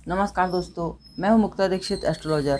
नमस्कार दोस्तों, मैं हूं मुक्ता दीक्षित एस्ट्रोलॉजर।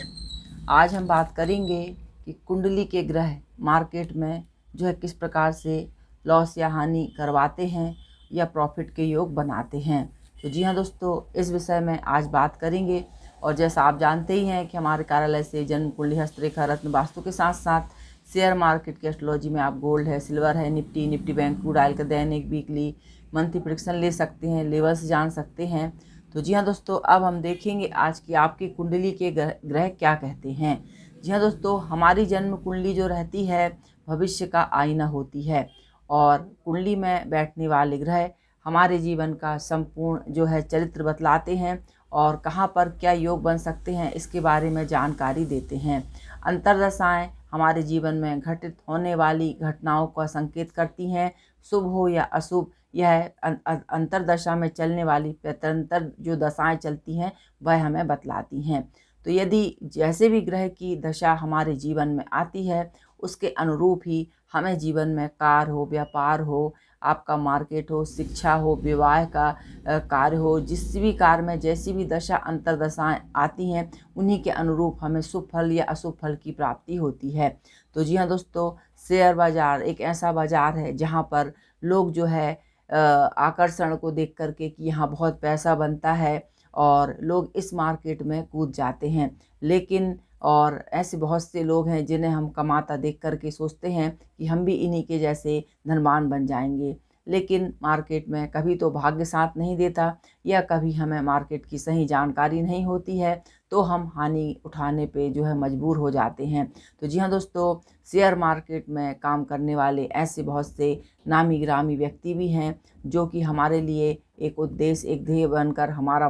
आज हम बात करेंगे कि कुंडली के ग्रह मार्केट में जो है किस प्रकार से लॉस या हानि करवाते हैं या प्रॉफिट के योग बनाते हैं। तो जी हाँ दोस्तों, इस विषय में आज बात करेंगे। और जैसा आप जानते ही हैं कि हमारे कार्यालय से जन्म कुंडली, हस्तरेखा, रत्न, वास्तु के साथ साथ शेयर मार्केट की एस्ट्रोलॉजी में आप गोल्ड है, सिल्वर है, निफ्टी बैंक, क्रूड ऑयल का दैनिक, वीकली, मंथली प्रेडिक्शन ले सकते हैं, लेवल्स जान सकते हैं। तो जी हाँ दोस्तों, अब हम देखेंगे आज की आपकी कुंडली के ग्रह क्या कहते हैं। जी हाँ दोस्तों, हमारी जन्म कुंडली जो रहती है भविष्य का आईना होती है, और कुंडली में बैठने वाले ग्रह हमारे जीवन का संपूर्ण जो है चरित्र बतलाते हैं और कहाँ पर क्या योग बन सकते हैं इसके बारे में जानकारी देते हैं। अंतर्दशाएं हमारे जीवन में घटित होने वाली घटनाओं का संकेत करती हैं, शुभ हो या अशुभ। यह अंतर्दशा में चलने वाली प्रत्यंतर जो दशाएं चलती हैं वह हमें बतलाती हैं। तो यदि जैसे भी ग्रह की दशा हमारे जीवन में आती है उसके अनुरूप ही हमें जीवन में कार्य हो, व्यापार हो, आपका मार्केट हो, शिक्षा हो, विवाह का कार्य हो, जिस भी कार्य में जैसी भी दशा अंतर्दशाएं आती हैं उन्हीं के अनुरूप हमें शुभ फल या अशुभ फल की प्राप्ति होती है। तो जी हाँ दोस्तों, शेयर बाजार एक ऐसा बाजार है जहाँ पर लोग जो है आकर्षण को देख करके कि यहाँ बहुत पैसा बनता है और लोग इस मार्केट में कूद जाते हैं। लेकिन और ऐसे बहुत से लोग हैं जिन्हें हम कमाता देख करके सोचते हैं कि हम भी इन्हीं के जैसे धनवान बन जाएंगे। लेकिन मार्केट में कभी तो भाग्य साथ नहीं देता या कभी हमें मार्केट की सही जानकारी नहीं होती है, तो हम हानि उठाने पे जो है मजबूर हो जाते हैं। तो जी हाँ दोस्तों, शेयर मार्केट में काम करने वाले ऐसे बहुत से नामी गिरामी व्यक्ति भी हैं जो कि हमारे लिए एक उद्देश्य, एक ध्येय बनकर हमारा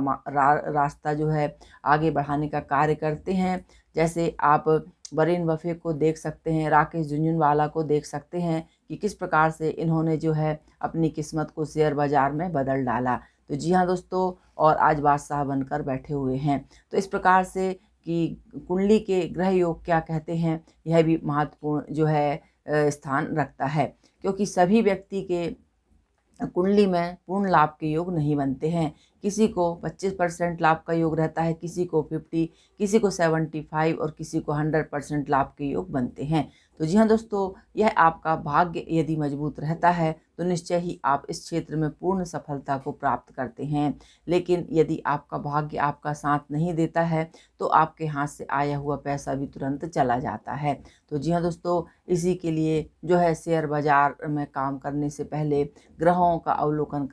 रास्ता जो है आगे बढ़ाने का कार्य करते हैं। जैसे आप वॉरेन बफे को देख सकते हैं, राकेश झुनझुनवाला को देख सकते हैं कि किस प्रकार से इन्होंने जो है अपनी किस्मत को शेयर बाजार में बदल डाला। तो जी हाँ दोस्तों, और आज बादशाह बनकर बैठे हुए हैं। तो इस प्रकार से कि कुंडली के ग्रह योग क्या कहते हैं, यह भी महत्वपूर्ण जो है स्थान रखता है, क्योंकि सभी व्यक्ति के कुंडली में पूर्ण लाभ के योग नहीं बनते हैं। किसी को 25% लाभ का योग रहता है, किसी को 50, किसी को 75 और किसी को 100% लाभ के योग बनते हैं। तो जी हाँ दोस्तों, यह आपका भाग्य यदि मजबूत रहता है तो निश्चय ही आप इस क्षेत्र में पूर्ण सफलता को प्राप्त करते हैं। लेकिन यदि आपका भाग्य आपका साथ नहीं देता है तो आपके हाथ से आया हुआ पैसा भी तुरंत चला जाता है। तो जी हाँ दोस्तों, इसी के लिए जो है शेयर बाजार में काम करने से पहले ग्रहों का अवलोकन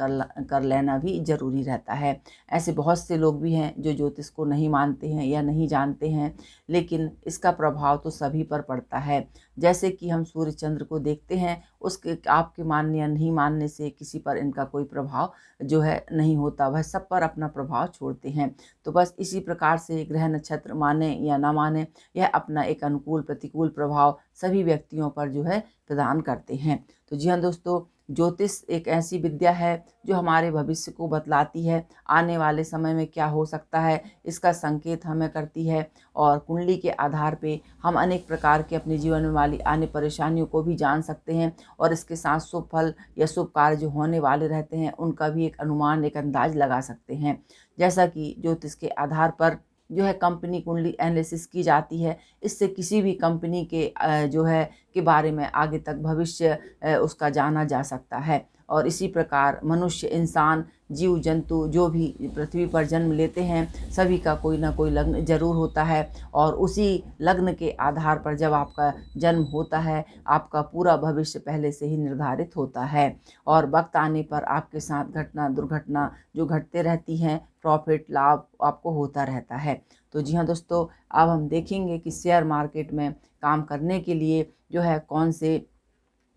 कर लेना भी जरूरी रहता है। ऐसे बहुत से लोग भी हैं जो ज्योतिष को नहीं मानते हैं या नहीं जानते हैं, लेकिन इसका प्रभाव तो सभी पर पड़ता है। जैसे कि हम सूर्य चंद्र को देखते हैं, उसके आपके मानने या नहीं मानने से किसी पर इनका कोई प्रभाव जो है नहीं होता, वह सब पर अपना प्रभाव छोड़ते हैं। तो बस इसी प्रकार से ग्रह नक्षत्र माने या ना माने, यह अपना एक अनुकूल प्रतिकूल प्रभाव सभी व्यक्तियों पर जो है प्रदान करते हैं। तो जी हाँ दोस्तों, ज्योतिष एक ऐसी विद्या है जो हमारे भविष्य को बतलाती है, आने वाले समय में क्या हो सकता है इसका संकेत हमें करती है। और कुंडली के आधार पे हम अनेक प्रकार के अपने जीवन में वाली आने परेशानियों को भी जान सकते हैं, और इसके साथ शुभ फल या शुभ कार्य जो होने वाले रहते हैं उनका भी एक अनुमान, एक अंदाज लगा सकते हैं। जैसा कि ज्योतिष के आधार पर जो है कंपनी कुंडली एनालिसिस की जाती है, इससे किसी भी कंपनी के जो है के बारे में आगे तक भविष्य उसका जाना जा सकता है। और इसी प्रकार मनुष्य, इंसान, जीव जंतु जो भी पृथ्वी पर जन्म लेते हैं सभी का कोई ना कोई लग्न जरूर होता है, और उसी लग्न के आधार पर जब आपका जन्म होता है आपका पूरा भविष्य पहले से ही निर्धारित होता है। और वक्त आने पर आपके साथ घटना दुर्घटना जो घटते रहती हैं, प्रॉफिट लाभ आपको होता रहता है। तो जी हाँ दोस्तों, अब हम देखेंगे कि शेयर मार्केट में काम करने के लिए जो है कौन से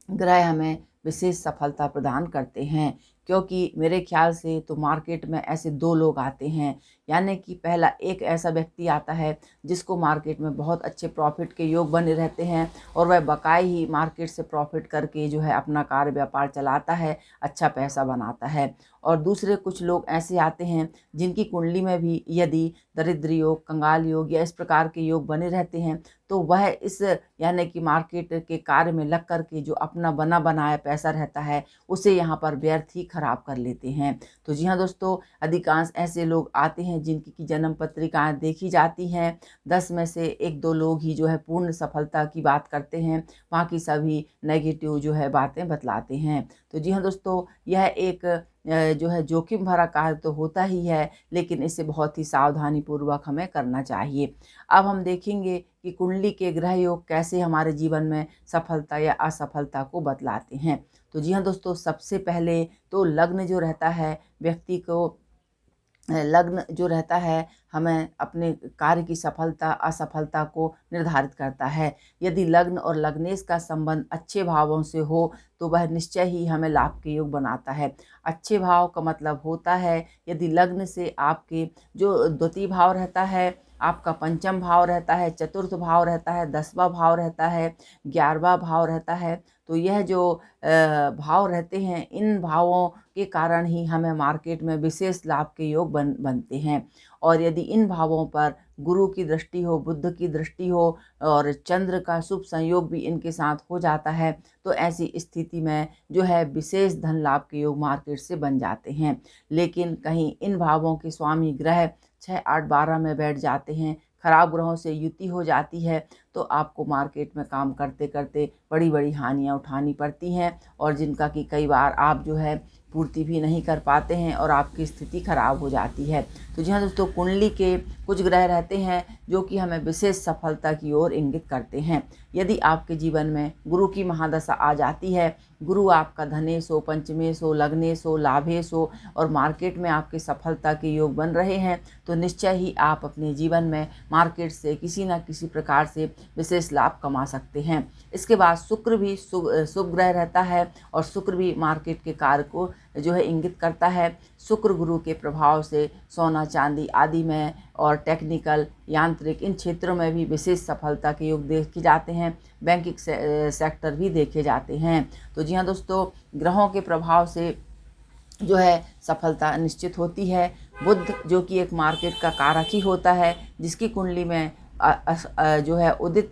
ग्रह हमें विशेष सफलता प्रदान करते हैं। क्योंकि मेरे ख्याल से तो मार्केट में ऐसे दो लोग आते हैं, यानी कि पहला एक ऐसा व्यक्ति आता है जिसको मार्केट में बहुत अच्छे प्रॉफिट के योग बने रहते हैं और वह बकाए ही मार्केट से प्रॉफिट करके जो है अपना कार्य व्यापार चलाता है, अच्छा पैसा बनाता है। और दूसरे कुछ लोग ऐसे आते हैं जिनकी कुंडली में भी यदि दरिद्र योग, कंगाल योग या इस प्रकार के योग बने रहते हैं तो वह इस यानी कि मार्केट के कार्य में लग कर के जो अपना बना बनाया पैसा रहता है उसे यहाँ पर व्यर्थ ही खराब कर लेते हैं। तो जी हाँ दोस्तों, अधिकांश ऐसे लोग आते हैं जिनकी की जन्म पत्रिकाएँ देखी जाती हैं। 10 में से 1-2 लोग ही जो है पूर्ण सफलता की बात करते हैं, बाकी सभी नेगेटिव जो है बातें बतलाते हैं। तो जी हाँ दोस्तों, यह एक जो है जोखिम भरा कार्य तो होता ही है, लेकिन इसे बहुत ही सावधानी पूर्वक हमें करना चाहिए। अब हम देखेंगे कि कुंडली के ग्रह योग कैसे हमारे जीवन में सफलता या असफलता को बतलाते हैं। तो जी हाँ दोस्तों, सबसे पहले तो लग्न जो रहता है व्यक्ति को, लग्न जो रहता है हमें अपने कार्य की सफलता असफलता को निर्धारित करता है। यदि लग्न और लग्नेश का संबंध अच्छे भावों से हो तो वह निश्चय ही हमें लाभ के योग बनाता है। अच्छे भाव का मतलब होता है यदि लग्न से आपके जो द्वितीय भाव रहता है, आपका पंचम भाव रहता है, चतुर्थ भाव रहता है, 10वां भाव रहता है, 11वां भाव रहता है, तो यह जो भाव रहते हैं, इन भावों के कारण ही हमें मार्केट में विशेष लाभ के योग बनते हैं। और यदि इन भावों पर गुरु की दृष्टि हो, बुध की दृष्टि हो और चंद्र का शुभ संयोग भी इनके साथ हो जाता है, तो ऐसी स्थिति में जो है विशेष धन लाभ के योग मार्केट से बन जाते हैं। लेकिन कहीं इन भावों के स्वामी ग्रह 6, 8, 12 में बैठ जाते हैं, खराब ग्रहों से युति हो जाती है, तो आपको मार्केट में काम करते करते बड़ी बड़ी हानियां उठानी पड़ती हैं, और जिनका कि कई बार आप जो है पूर्ति भी नहीं कर पाते हैं और आपकी स्थिति खराब हो जाती है। तो जी हाँ दोस्तों, कुंडली के कुछ ग्रह रहते हैं जो कि हमें विशेष सफलता की ओर इंगित करते हैं। यदि आपके जीवन में गुरु की महादशा आ जाती है, गुरु आपका धनेश हो, पंचमेश हो, लग्नेश हो, लाभेश हो और मार्केट में आपके सफलता के योग बन रहे हैं, तो निश्चय ही आप अपने जीवन में मार्केट से किसी न किसी प्रकार से विशेष लाभ कमा सकते हैं। इसके बाद शुक्र भी शुभ ग्रह रहता है और शुक्र भी मार्केट के कार्य को जो है इंगित करता है। शुक्र गुरु के प्रभाव से सोना चांदी आदि में और टेक्निकल यांत्रिक इन क्षेत्रों में भी विशेष सफलता के योग देखे जाते हैं। बैंकिंग सेक्टर भी देखे जाते हैं। तो जी हाँ दोस्तों, ग्रहों के प्रभाव से जो है सफलता निश्चित होती है। बुध जो कि एक मार्केट का कारक ही होता है, जिसकी कुंडली में जो है उदित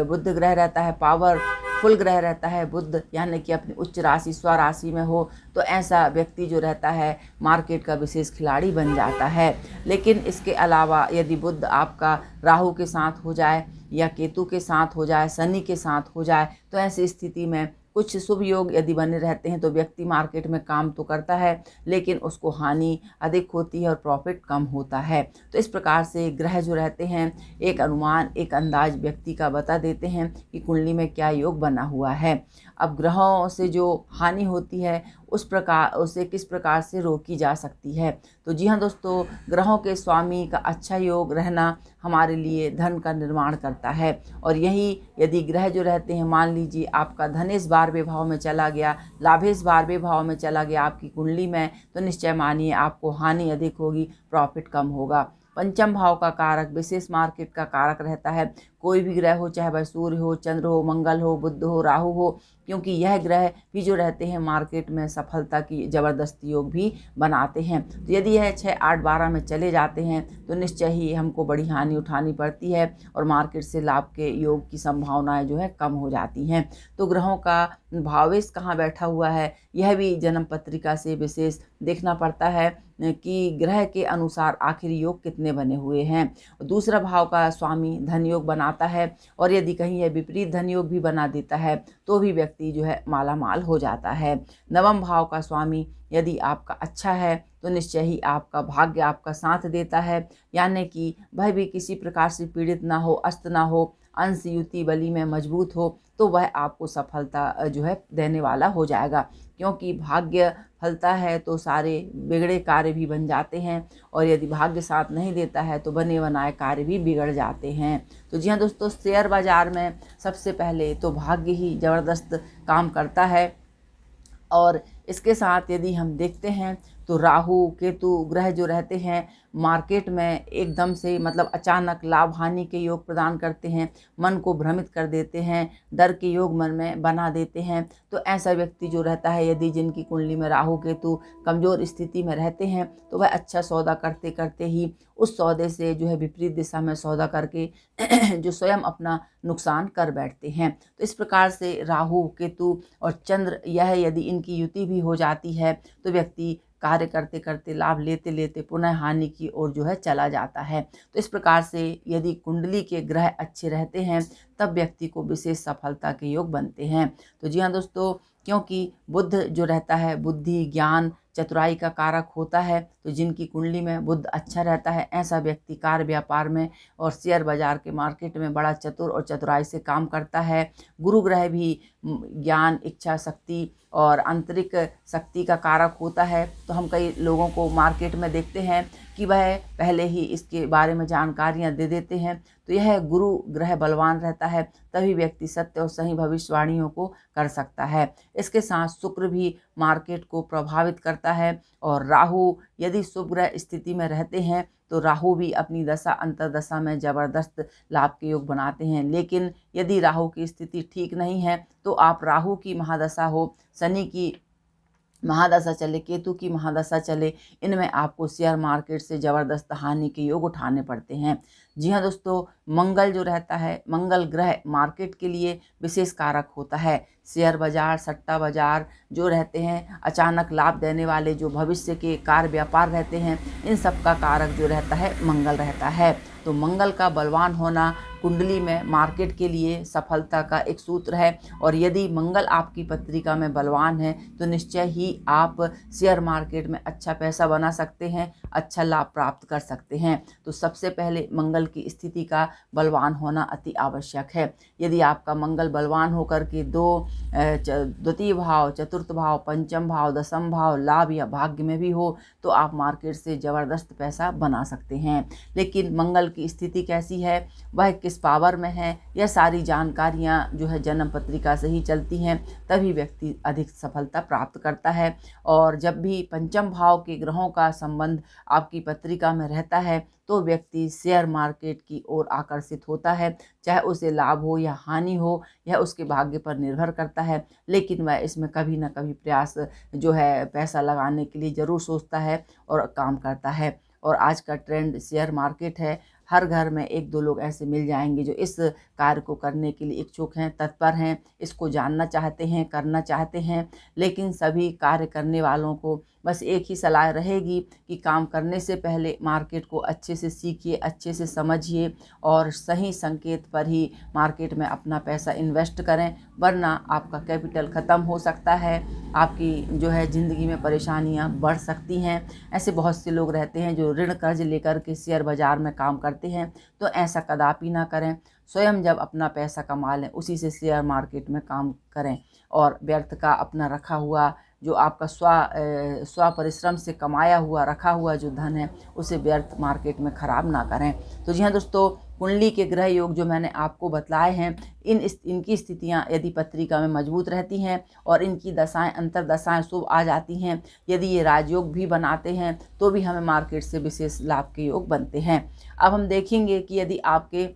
बुध ग्रह रहता है, पावरफुल ग्रह रहता है बुध, यानी कि अपनी उच्च राशि स्वराशि में हो, तो ऐसा व्यक्ति जो रहता है मार्केट का विशेष खिलाड़ी बन जाता है। लेकिन इसके अलावा यदि बुध आपका राहु के साथ हो जाए या केतु के साथ हो जाए, शनि के साथ हो जाए, तो ऐसी स्थिति में कुछ शुभ योग यदि बने रहते हैं तो व्यक्ति मार्केट में काम तो करता है, लेकिन उसको हानि अधिक होती है और प्रॉफिट कम होता है। तो इस प्रकार से ग्रह जो रहते हैं एक अनुमान, एक अंदाज व्यक्ति का बता देते हैं कि कुंडली में क्या योग बना हुआ है। अब ग्रहों से जो हानि होती है उसे किस प्रकार से रोकी जा सकती है। तो जी हाँ दोस्तों, ग्रहों के स्वामी का अच्छा योग रहना हमारे लिए धन का निर्माण करता है। और यही यदि ग्रह जो रहते हैं, मान लीजिए आपका धनेश 12वें भाव में चला गया, लाभेश 12वें भाव में चला गया आपकी कुंडली में, तो निश्चय मानिए आपको हानि अधिक होगी, प्रॉफिट कम होगा। पंचम भाव का कारक विशेष मार्केट का कारक रहता है। कोई भी ग्रह हो, चाहे वह सूर्य हो, चंद्र हो, मंगल हो, बुध हो, राहु हो, क्योंकि यह ग्रह भी जो रहते हैं मार्केट में सफलता की जबरदस्त योग भी बनाते हैं। तो यदि यह 6, 8, 12 में चले जाते हैं तो निश्चय ही हमको बड़ी हानि उठानी पड़ती है और मार्केट से लाभ के योग की संभावनाएं जो है कम हो जाती हैं। तो ग्रहों का भावेश कहाँ बैठा हुआ है, यह भी जन्म पत्रिका से विशेष देखना पड़ता है कि ग्रह के अनुसार आखिर योग कितने बने हुए हैं। दूसरा भाव का स्वामी धन योग बनाता है, और यदि कहीं यह विपरीत धन योग भी बना देता है तो भी व्यक्ति जो है माला माल हो जाता है। नवम भाव का स्वामी यदि आपका अच्छा है तो निश्चय ही आपका भाग्य आपका साथ देता है, यानी कि वह भी किसी प्रकार से पीड़ित ना हो, अस्त ना हो, अंश युति बली में मजबूत हो, तो वह आपको सफलता जो है देने वाला हो जाएगा। क्योंकि भाग्य फलता है तो सारे बिगड़े कार्य भी बन जाते हैं, और यदि भाग्य साथ नहीं देता है तो बने बनाए कार्य भी बिगड़ जाते हैं। तो जी हाँ दोस्तों, शेयर बाजार में सबसे पहले तो भाग्य ही ज़बरदस्त काम करता है। और इसके साथ यदि हम देखते हैं तो राहु केतु ग्रह जो रहते हैं मार्केट में एकदम से मतलब अचानक लाभ हानि के योग प्रदान करते हैं, मन को भ्रमित कर देते हैं, डर के योग मन में बना देते हैं। तो ऐसा व्यक्ति जो रहता है यदि जिनकी कुंडली में राहु केतु कमज़ोर स्थिति में रहते हैं तो वह अच्छा सौदा करते करते ही उस सौदे से जो है विपरीत दिशा में सौदा करके जो स्वयं अपना नुकसान कर बैठते हैं। तो इस प्रकार से राहु, केतु और चंद्र, यह यदि इनकी युति भी हो जाती है तो व्यक्ति कार्य करते करते, लाभ लेते लेते पुनः हानि की ओर जो है चला जाता है। तो इस प्रकार से यदि कुंडली के ग्रह अच्छे रहते हैं तब व्यक्ति को विशेष सफलता के योग बनते हैं। तो जी हाँ दोस्तों, क्योंकि बुध जो रहता है बुद्धि, ज्ञान, चतुराई का कारक होता है, तो जिनकी कुंडली में बुध अच्छा रहता है ऐसा व्यक्ति कार्य व्यापार में और शेयर बाजार के मार्केट में बड़ा चतुर और चतुराई से काम करता है। गुरु ग्रह भी ज्ञान, इच्छा शक्ति और आंतरिक शक्ति का कारक होता है। तो हम कई लोगों को मार्केट में देखते हैं कि वह पहले ही इसके बारे में जानकारियां दे देते हैं। तो यह गुरु ग्रह बलवान रहता है तभी व्यक्ति सत्य और सही भविष्यवाणियों को कर सकता है। इसके साथ शुक्र भी मार्केट को प्रभावित करता है और राहु यदि शुभ ग्रह स्थिति में रहते हैं तो राहु भी अपनी दशा अंतर्दशा में जबरदस्त लाभ के योग बनाते हैं। लेकिन यदि राहु की स्थिति ठीक नहीं है तो आप राहु की महादशा हो, शनि की महादशा चले, केतु की महादशा चले, इनमें आपको शेयर मार्केट से ज़बरदस्त हानि के योग उठाने पड़ते हैं। जी हाँ दोस्तों, मंगल जो रहता है, मंगल ग्रह मार्केट के लिए विशेष कारक होता है। शेयर बाजार, सट्टा बाजार जो रहते हैं, अचानक लाभ देने वाले जो भविष्य के कार्य व्यापार रहते हैं, इन सब का कारक जो रहता है मंगल रहता है। तो मंगल का बलवान होना कुंडली में मार्केट के लिए सफलता का एक सूत्र है। और यदि मंगल आपकी पत्रिका में बलवान है तो निश्चय ही आप शेयर मार्केट में अच्छा पैसा बना सकते हैं, अच्छा लाभ प्राप्त कर सकते हैं। तो सबसे पहले मंगल की स्थिति का बलवान होना अति आवश्यक है। यदि आपका मंगल बलवान होकर के द्वितीय भाव, चतुर्थ भाव, पंचम भाव, दसम भाव, लाभ या भाग्य में भी हो तो आप मार्केट से ज़बरदस्त पैसा बना सकते हैं। लेकिन मंगल की स्थिति कैसी है, वह किस पावर में है, यह सारी जानकारियां जो है जन्म पत्रिका से ही चलती हैं, तभी व्यक्ति अधिक सफलता प्राप्त करता है। और जब भी पंचम भाव के ग्रहों का संबंध आपकी पत्रिका में रहता है तो व्यक्ति शेयर मार्केट की ओर आकर्षित होता है। चाहे उसे लाभ हो या हानि हो, यह उसके भाग्य पर निर्भर करता है, लेकिन वह इसमें कभी ना कभी प्रयास जो है पैसा लगाने के लिए ज़रूर सोचता है और काम करता है। और आज का ट्रेंड शेयर मार्केट है। हर घर में एक दो लोग ऐसे मिल जाएंगे जो इस कार्य को करने के लिए इच्छुक हैं, तत्पर हैं, इसको जानना चाहते हैं, करना चाहते हैं। लेकिन सभी कार्य करने वालों को बस एक ही सलाह रहेगी कि काम करने से पहले मार्केट को अच्छे से सीखिए, अच्छे से समझिए और सही संकेत पर ही मार्केट में अपना पैसा इन्वेस्ट करें, वरना आपका कैपिटल ख़त्म हो सकता है, आपकी जो है ज़िंदगी में परेशानियां बढ़ सकती हैं। ऐसे बहुत से लोग रहते हैं जो ऋण कर्ज लेकर के शेयर बाज़ार में काम करते हैं, तो ऐसा कदापि ना करें। स्वयं जब अपना पैसा कमा लें उसी से शेयर मार्केट में काम करें और व्यर्थ का अपना रखा हुआ जो आपका स्व परिश्रम से कमाया हुआ रखा हुआ जो धन है उसे व्यर्थ मार्केट में ख़राब ना करें। तो जी हाँ दोस्तों, कुंडली के ग्रह योग जो मैंने आपको बतलाए हैं, इनकी स्थितियां यदि पत्रिका में मजबूत रहती हैं और इनकी दशाएं अंतर्दशाएं शुभ आ जाती हैं, यदि ये राजयोग भी बनाते हैं तो भी हमें मार्केट से विशेष लाभ के योग बनते हैं। अब हम देखेंगे कि यदि आपके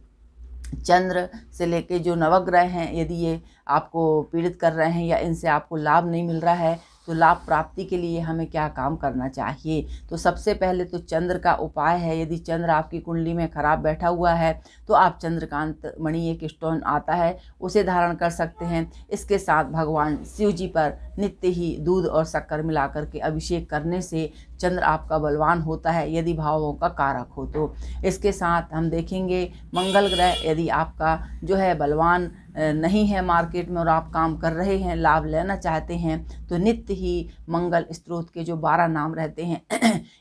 चंद्र से लेके जो नवग्रह हैं, यदि ये आपको पीड़ित कर रहे हैं या इनसे आपको लाभ नहीं मिल रहा है तो लाभ प्राप्ति के लिए हमें क्या काम करना चाहिए। तो सबसे पहले तो चंद्र का उपाय है। यदि चंद्र आपकी कुंडली में खराब बैठा हुआ है तो आप चंद्रकांत मणि एक स्टोन आता है उसे धारण कर सकते हैं। इसके साथ भगवान शिव जी पर नित्य ही दूध और शक्कर मिलाकर के अभिषेक करने से चंद्र आपका बलवान होता है, यदि भावों का कारक हो तो। इसके साथ हम देखेंगे मंगल ग्रह यदि आपका जो है बलवान नहीं है मार्केट में और आप काम कर रहे हैं, लाभ लेना चाहते हैं, तो नित्य ही मंगल स्त्रोत के जो 12 नाम रहते हैं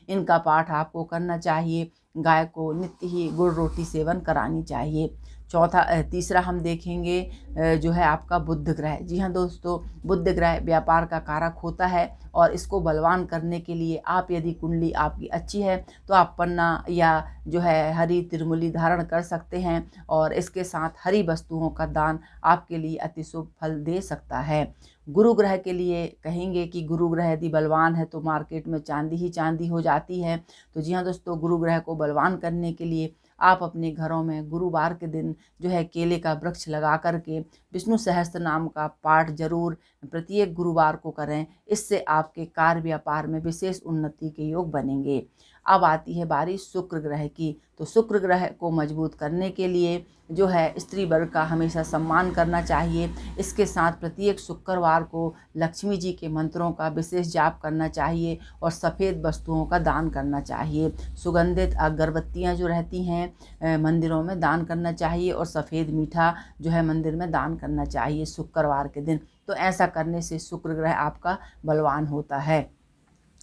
इनका पाठ आपको करना चाहिए। गाय को नित्य ही गुड़ रोटी सेवन करानी चाहिए। तीसरा हम देखेंगे जो है आपका बुध ग्रह। जी हाँ दोस्तों, बुध ग्रह व्यापार का कारक होता है और इसको बलवान करने के लिए आप यदि कुंडली आपकी अच्छी है तो आप पन्ना या जो है हरी तिरमुली धारण कर सकते हैं और इसके साथ हरी वस्तुओं का दान आपके लिए अति शुभ फल दे सकता है। गुरु ग्रह के लिए कहेंगे कि गुरु ग्रह यदि बलवान है तो मार्केट में चांदी ही चांदी हो जाती है। तो जी हाँ दोस्तों, गुरु ग्रह को बलवान करने के लिए आप अपने घरों में गुरुवार के दिन जो है केले का वृक्ष लगा करके विष्णु सहस्त्र नाम का पाठ जरूर प्रत्येक गुरुवार को करें। इससे आपके कार्य व्यापार में विशेष उन्नति के योग बनेंगे। अब आती है बारी शुक्र ग्रह की। तो शुक्र ग्रह को मजबूत करने के लिए जो है स्त्री वर्ग का हमेशा सम्मान करना चाहिए। इसके साथ प्रत्येक शुक्रवार को लक्ष्मी जी के मंत्रों का विशेष जाप करना चाहिए और सफ़ेद वस्तुओं का दान करना चाहिए। सुगंधित अगरबत्तियाँ जो रहती हैं मंदिरों में दान करना चाहिए और सफ़ेद मीठा जो है मंदिर में दान करना चाहिए शुक्रवार के दिन। तो ऐसा करने से शुक्र ग्रह आपका बलवान होता है।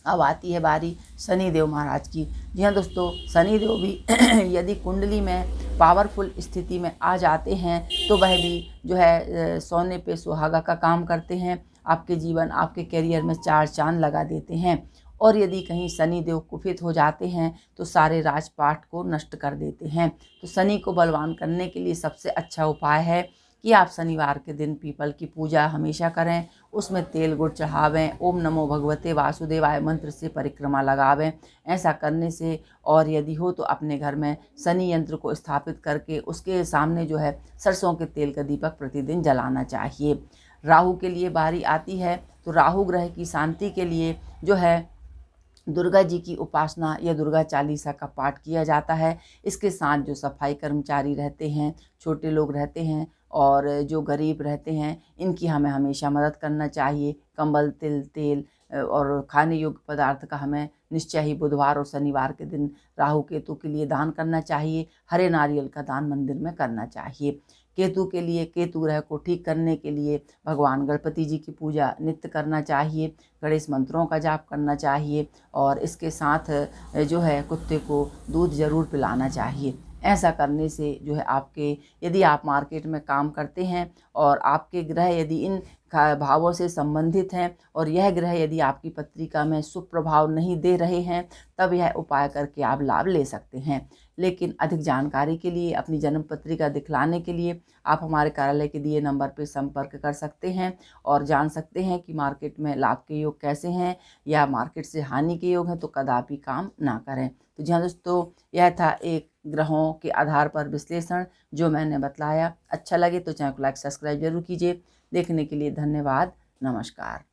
अब आती है बारी शनिदेव महाराज की। जी हाँ दोस्तों, शनिदेव भी यदि कुंडली में पावरफुल स्थिति में आ जाते हैं तो वह भी जो है सोने पे सुहागा का काम करते हैं। आपके जीवन, आपके करियर में चार चांद लगा देते हैं। और यदि कहीं शनिदेव कुपित हो जाते हैं तो सारे राजपाट को नष्ट कर देते हैं। तो शनि को बलवान करने के लिए सबसे अच्छा उपाय है कि आप शनिवार के दिन पीपल की पूजा हमेशा करें, उसमें तेल गुड़ चढ़ावें, ओम नमो भगवते वासुदेवाय मंत्र से परिक्रमा लगावें। ऐसा करने से, और यदि हो तो अपने घर में शनि यंत्र को स्थापित करके उसके सामने जो है सरसों के तेल का दीपक प्रतिदिन जलाना चाहिए। राहु के लिए बारी आती है। तो राहु ग्रह की शांति के लिए जो है दुर्गा जी की उपासना या दुर्गा चालीसा का पाठ किया जाता है। इसके साथ जो सफाई कर्मचारी रहते हैं, छोटे लोग रहते हैं और जो गरीब रहते हैं, इनकी हमें हमेशा मदद करना चाहिए। कंबल, तेल और खाने योग्य पदार्थ का हमें निश्चय ही बुधवार और शनिवार के दिन राहु केतु के लिए दान करना चाहिए। हरे नारियल का दान मंदिर में करना चाहिए। केतु के लिए, केतु ग्रह को ठीक करने के लिए भगवान गणपति जी की पूजा नित्य करना चाहिए, गणेश मंत्रों का जाप करना चाहिए और इसके साथ जो है कुत्ते को दूध जरूर पिलाना चाहिए। ऐसा करने से जो है आपके, यदि आप मार्केट में काम करते हैं और आपके ग्रह यदि इन भावों से संबंधित हैं और यह ग्रह यदि आपकी पत्रिका में शुभ प्रभाव नहीं दे रहे हैं, तब यह उपाय करके आप लाभ ले सकते हैं। लेकिन अधिक जानकारी के लिए, अपनी जन्म पत्रिका दिखलाने के लिए आप हमारे कार्यालय के दिए नंबर पर संपर्क कर सकते हैं और जान सकते हैं कि मार्केट में लाभ के योग कैसे हैं या मार्केट से हानि के योग हैं तो कदापि काम ना करें। तो जी हाँ दोस्तों, यह था एक ग्रहों के आधार पर विश्लेषण जो मैंने बतलाया। अच्छा लगे तो चैनल को लाइक सब्सक्राइब जरूर कीजिए। देखने के लिए धन्यवाद। नमस्कार।